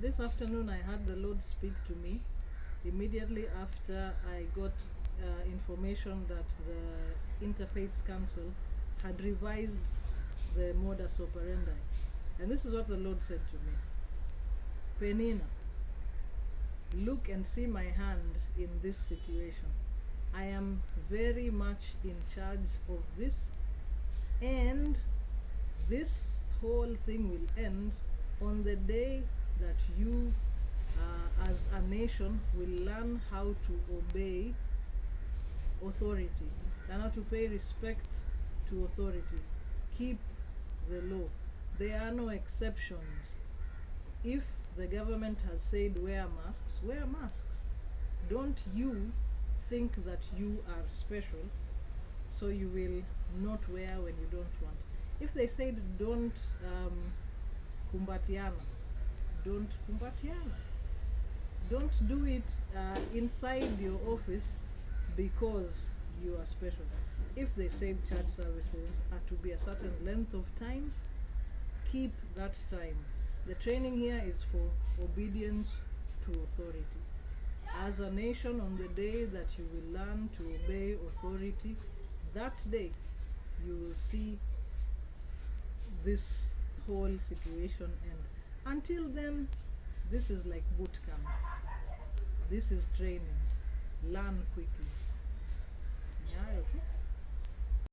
This afternoon I had the Lord speak to me immediately after I got information that the Interfaiths Council had revised the modus operandi. And this is what the Lord said to me. Penina, look and see my hand in this situation. I am very much in charge of this, and this whole thing will end on the day that you as a nation will learn how to obey authority, learn how to pay respect to authority, keep the law. There are no exceptions. If the government has said wear masks, wear masks. Don't you think that you are special, so you will not wear when you don't want. If they said don't kumbatiana, don't kumbatiana. Don't do it inside your office because you are special. If they said church services are to be a certain length of time, keep that time. The training here is for obedience to authority. As a nation, on the day that you will learn to obey authority, that day you will see this whole situation end. Until then, this is like boot camp. This is training. Learn quickly. Yeah, okay.